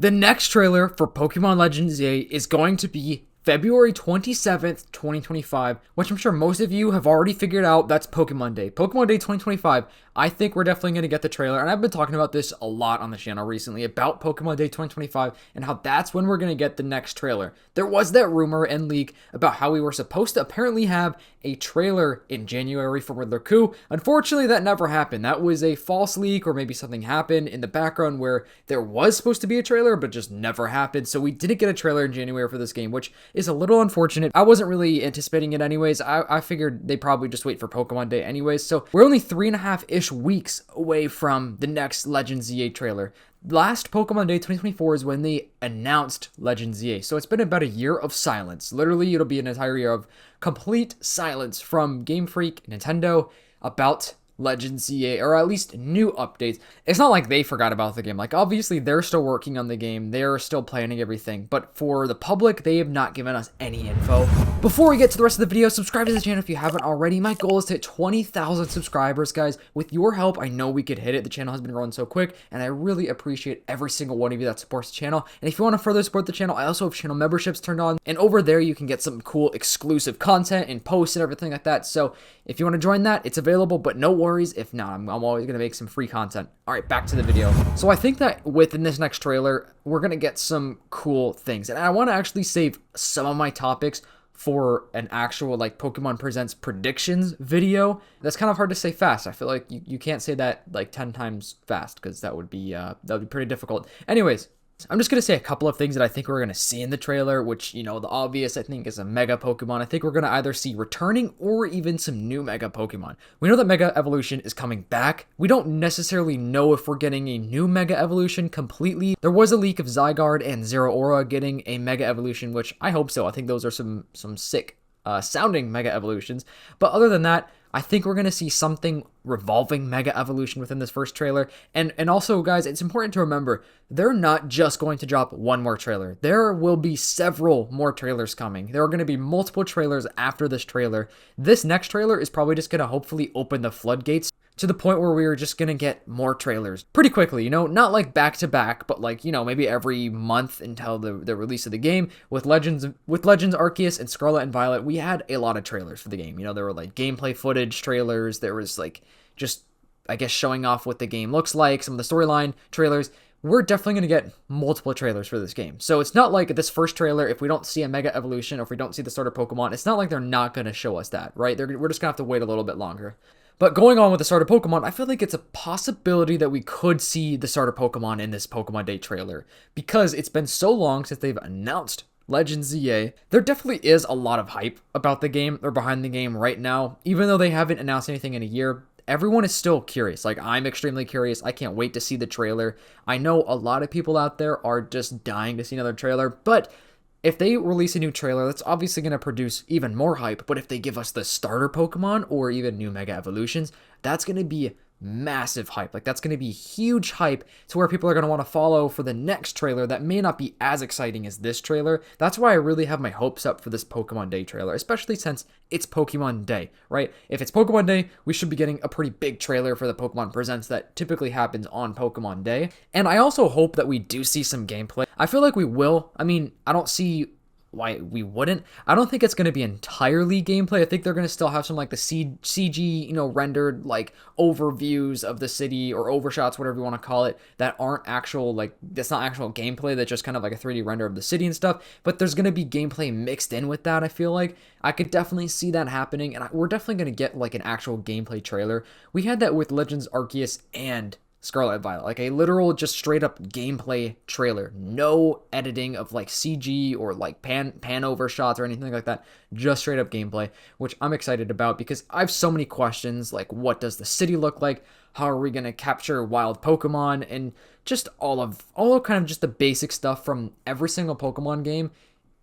The next trailer for Pokemon Legends ZA is going to be February 27th, 2025, which I'm sure most of you have already figured out. That's Pokemon Day. Pokemon Day 2025. I think we're definitely going to get the trailer, and I've been talking about this a lot on the channel recently about Pokemon Day 2025 and how that's when we're going to get the next trailer. There was that rumor and leak about how we were supposed to apparently have a trailer in January for Riddler Coup. Unfortunately, that never happened. That was a false leak, or maybe something happened in the background where there was supposed to be a trailer, but just never happened. So we didn't get a trailer in January for this game, which is a little unfortunate. I wasn't really anticipating it anyways. I figured they probably just wait for Pokemon Day anyways. So we're only 3.5-ish weeks away from the next Legends ZA trailer. Last Pokemon Day 2024 is when they announced Legends ZA. So it's been about a year of silence. Literally, it'll be an entire year of complete silence from Game Freak, Nintendo, about Legends ZA, or at least new updates. It's not like they forgot about the game. Like, obviously, they're still working on the game. They're still planning everything. But for the public, they have not given us any info. Before we get to the rest of the video, subscribe to the channel if you haven't already. My goal is to hit 20,000 subscribers, guys. With your help, I know we could hit it. The channel has been growing so quick, and I really appreciate every single one of you that supports the channel. And if you want to further support the channel, I also have channel memberships turned on. And over there, you can get some cool exclusive content and posts and everything like that. So if you want to join that, it's available, but no worries if not. I'm always going to make some free content. All right, back to the video. So I think that within this next trailer, we're going to get some cool things. And I want to actually save some of my topics for an actual like Pokemon Presents predictions video. That's kind of hard to say fast. I feel like you can't say that like 10 times fast because that would be pretty difficult. Anyways, I'm just going to say a couple of things that I think we're going to see in the trailer, which, you know, the obvious, I think, is a Mega Pokemon. I think we're going to either see returning or even some new Mega Pokemon. We know that Mega Evolution is coming back. We don't necessarily know if we're getting a new Mega Evolution completely. There was a leak of Zygarde and Zeraora getting a Mega Evolution, which I hope so. I think those are some sick sounding Mega Evolutions. But other than that, I think we're going to see something revolving Mega Evolution within this first trailer. And also, guys, it's important to remember, they're not just going to drop one more trailer. There will be several more trailers coming. There are going to be multiple trailers after this trailer. This next trailer is probably just going to hopefully open the floodgates to the point where we are just going to get more trailers pretty quickly, you know, not like back to back, but like, you know, maybe every month until the release of the game. With Legends Arceus and Scarlet and Violet, we had a lot of trailers for the game. You know, there were like gameplay footage trailers. There was like just, I guess, showing off what the game looks like, some of the storyline trailers. We're definitely going to get multiple trailers for this game. So it's not like this first trailer, if we don't see a Mega Evolution or if we don't see the starter Pokemon, it's not like they're not going to show us that, right? We're just going to have to wait a little bit longer. But going on with the starter Pokemon, I feel like it's a possibility that we could see the starter Pokemon in this Pokemon Day trailer. Because it's been so long since they've announced Legends ZA, there definitely is a lot of hype about the game or behind the game right now. Even though they haven't announced anything in a year, everyone is still curious. Like, I'm extremely curious. I can't wait to see the trailer. I know a lot of people out there are just dying to see another trailer, but if they release a new trailer, that's obviously going to produce even more hype. But if they give us the starter Pokemon or even new Mega Evolutions, that's going to be massive hype. Like, that's going to be huge hype to where people are going to want to follow for the next trailer that may not be as exciting as this trailer. That's why I really have my hopes up for this Pokemon Day trailer, especially since it's Pokemon Day, right? If it's Pokemon Day, we should be getting a pretty big trailer for the Pokemon Presents that typically happens on Pokemon Day. And I also hope that we do see some gameplay. I feel like we will. I mean, I don't see why we wouldn't. I don't think it's going to be entirely gameplay. I think they're going to still have some like the CG, you know, rendered like overviews of the city or overshots, whatever you want to call it, that aren't actual, like, that's not actual gameplay. That's just kind of like a 3D render of the city and stuff. But there's going to be gameplay mixed in with that. I feel like I could definitely see that happening, and we're definitely going to get like an actual gameplay trailer. We had that with Legends Arceus and Scarlet and Violet, like a literal just straight up gameplay trailer. No editing of like CG or like pan over shots or anything like that. Just straight up gameplay, which I'm excited about because I have so many questions. Like, what does the city look like? How are we going to capture wild Pokemon? And just all of kind of just the basic stuff from every single Pokemon game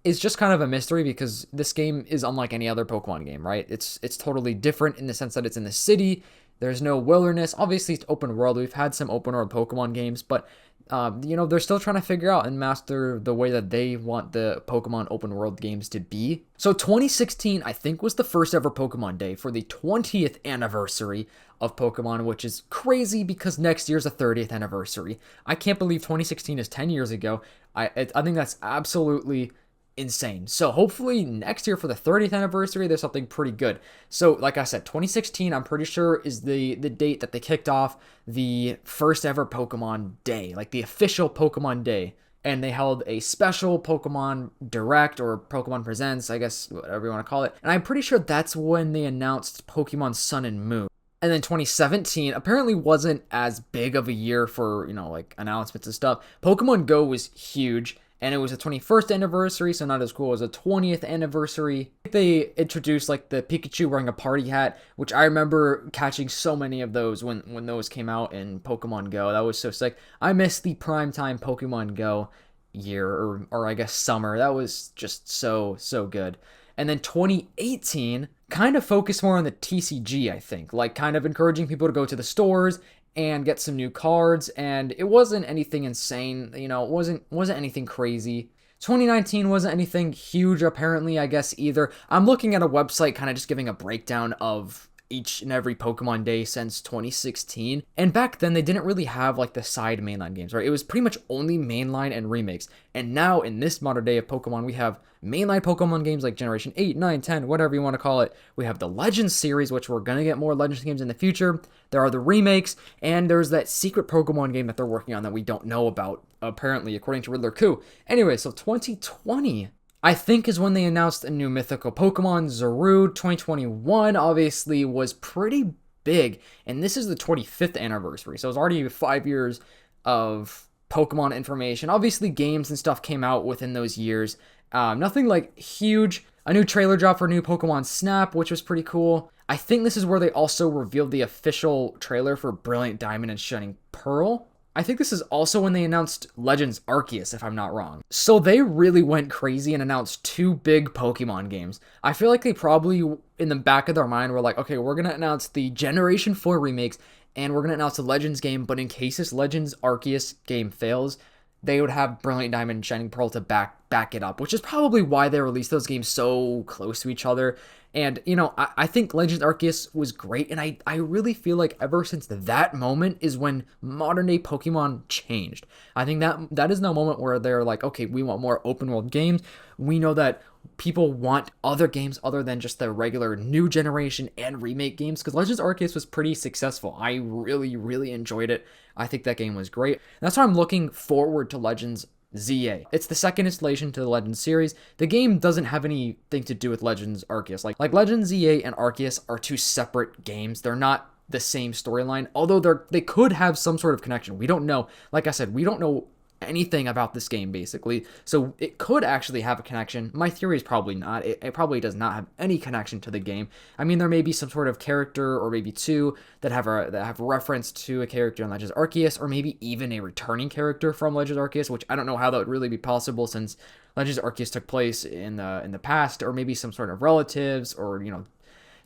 is just kind of a mystery because this game is unlike any other Pokemon game, right? It's totally different in the sense that it's in the city. There's no wilderness. Obviously, it's open world. We've had some open world Pokemon games, but they're still trying to figure out and master the way that they want the Pokemon open world games to be. So 2016, I think, was the first ever Pokemon Day for the 20th anniversary of Pokemon, which is crazy because next year's the 30th anniversary. I can't believe 2016 is 10 years ago. I think that's absolutely insane. So hopefully next year for the 30th anniversary, there's something pretty good. So like I said, 2016, I'm pretty sure is the date that they kicked off the first ever Pokemon Day, like the official Pokemon Day. And they held a special Pokemon Direct or Pokemon Presents, I guess, whatever you want to call it. And I'm pretty sure that's when they announced Pokemon Sun and Moon. And then 2017 apparently wasn't as big of a year for, like announcements and stuff. Pokemon Go was huge. And it was the 21st anniversary, so not as cool as the 20th anniversary. They introduced like the Pikachu wearing a party hat, which I remember catching so many of those when those came out in Pokemon Go. That was so sick. I missed the primetime Pokemon Go year, or I guess summer. That was just so good. And then 2018 kind of focused more on the TCG, I think, like kind of encouraging people to go to the stores and get some new cards, and it wasn't anything insane, it wasn't anything crazy. 2019 wasn't anything huge apparently, I guess, either. I'm looking at a website kind of just giving a breakdown of each and every Pokemon Day since 2016. And back then, they didn't really have like the side mainline games, right? It was pretty much only mainline and remakes. And now in this modern day of Pokemon, we have mainline Pokemon games like Generation 8, 9, 10, whatever you want to call it. We have the Legends series, which we're going to get more Legends games in the future. There are the remakes, and there's that secret Pokemon game that they're working on that we don't know about, apparently, according to Riddler Coup. Anyway, so 2020, I think, is when they announced a new mythical Pokemon, Zarude. 2021, obviously, was pretty big, and this is the 25th anniversary, so it's already 5 years of Pokemon information. Obviously, games and stuff came out within those years. Nothing like huge. A new trailer dropped for new Pokemon Snap, which was pretty cool. I think this is where they also revealed the official trailer for Brilliant Diamond and Shining Pearl. I think this is also when they announced Legends Arceus, if I'm not wrong. So they really went crazy and announced 2 big Pokemon games. I feel like they probably, in the back of their mind, were like, okay, we're going to announce the Generation 4 remakes, and we're going to announce the Legends game, but in case this Legends Arceus game fails, they would have Brilliant Diamond and Shining Pearl to back it up, which is probably why they released those games so close to each other. And, I think Legends Arceus was great, and I really feel like ever since that moment is when modern-day Pokemon changed. I think that is the moment where they're like, okay, we want more open-world games. We know that people want other games other than just the regular new generation and remake games, because Legends Arceus was pretty successful. I really enjoyed it. I think that game was great. And that's why I'm looking forward to Legends ZA. It's the second installation to the Legends series. The game doesn't have anything to do with Legends Arceus. Like Legends ZA and Arceus are 2 separate games. They're not the same storyline, although they could have some sort of connection. We don't know. Like I said, we don't know anything about this game, basically. So it could actually have a connection. My theory is probably not. It probably does not have any connection to the game. I mean, there may be some sort of character, or maybe 2 that have a reference to a character in Legends Arceus, or maybe even a returning character from Legends Arceus, which I don't know how that would really be possible since Legends Arceus took place in the past, or maybe some sort of relatives, or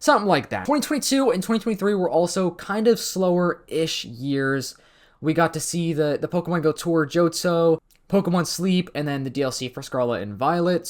something like that. 2022 and 2023 were also kind of slower-ish years. We got to see the Pokemon Go Tour Johto, Pokemon Sleep, and then the DLC for Scarlet and Violet.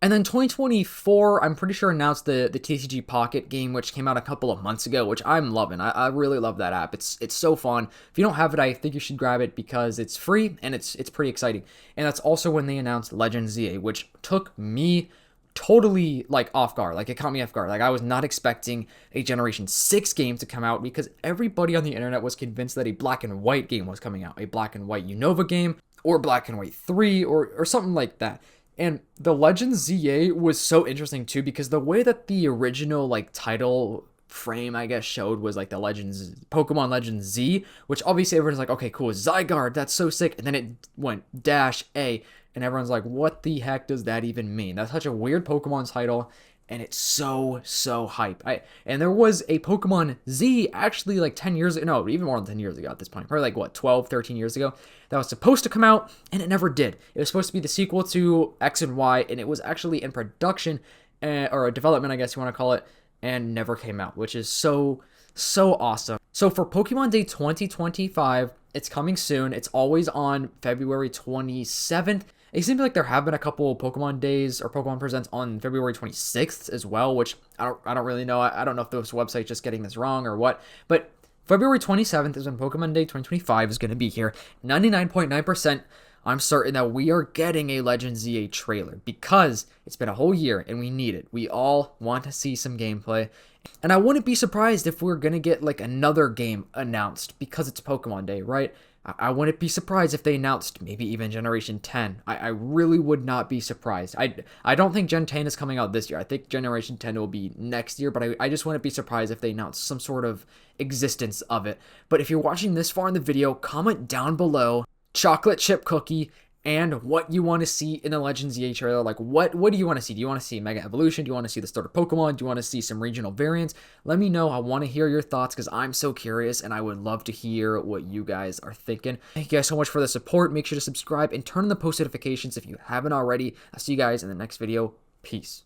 And then 2024, I'm pretty sure announced the TCG Pocket game, which came out a couple of months ago, which I'm loving. I really love that app. It's so fun. If you don't have it, I think you should grab it because it's free and it's pretty exciting. And that's also when they announced Legends ZA, which took me totally off guard. It caught me off guard. I was not expecting a Generation 6 game to come out because everybody on the internet was convinced that a Black and White game was coming out, a Black and White Unova game, or Black and White 3, or something like that. And the Legends ZA was so interesting too because the way that the original title frame, I guess, showed was the Pokemon Legends Z, which obviously everyone's like, okay, cool, Zygarde, that's so sick. And then it went -A, and everyone's like, what the heck does that even mean? That's such a weird Pokemon title, and it's so hype. And there was a Pokemon Z actually 10 years ago, no, even more than 10 years ago at this point, probably 12, 13 years ago, that was supposed to come out, and it never did. It was supposed to be the sequel to X and Y, and it was actually in production, or a development, I guess you want to call it, and never came out, which is so awesome. So for Pokemon Day 2025, It's coming soon. It's always on February 27th. It seems like there have been a couple Pokemon days or Pokemon Presents on February 26th as well, which I don't really know. I don't know if this website's just getting this wrong or what. But February 27th is when Pokemon Day 2025 is going to be here. 99.9%. I'm certain that we are getting a Legends ZA trailer because it's been a whole year and we need it. We all want to see some gameplay. And I wouldn't be surprised if we're going to get like another game announced because it's Pokemon Day, right? I wouldn't be surprised if they announced maybe even Generation 10. I really would not be surprised. I don't think Gen 10 is coming out this year. I think Generation 10 will be next year, but I just wouldn't be surprised if they announced some sort of existence of it. But if you're watching this far in the video, comment down below chocolate chip cookie and what you want to see in the Legends ZA trailer. Like, what do you want to see? Do you want to see Mega Evolution? Do you want to see the starter Pokemon? Do you want to see some regional variants? Let me know. I want to hear your thoughts because I'm so curious and I would love to hear what you guys are thinking. Thank you guys so much for the support. Make sure to subscribe and turn on the post notifications if you haven't already. I'll see you guys in the next video. Peace.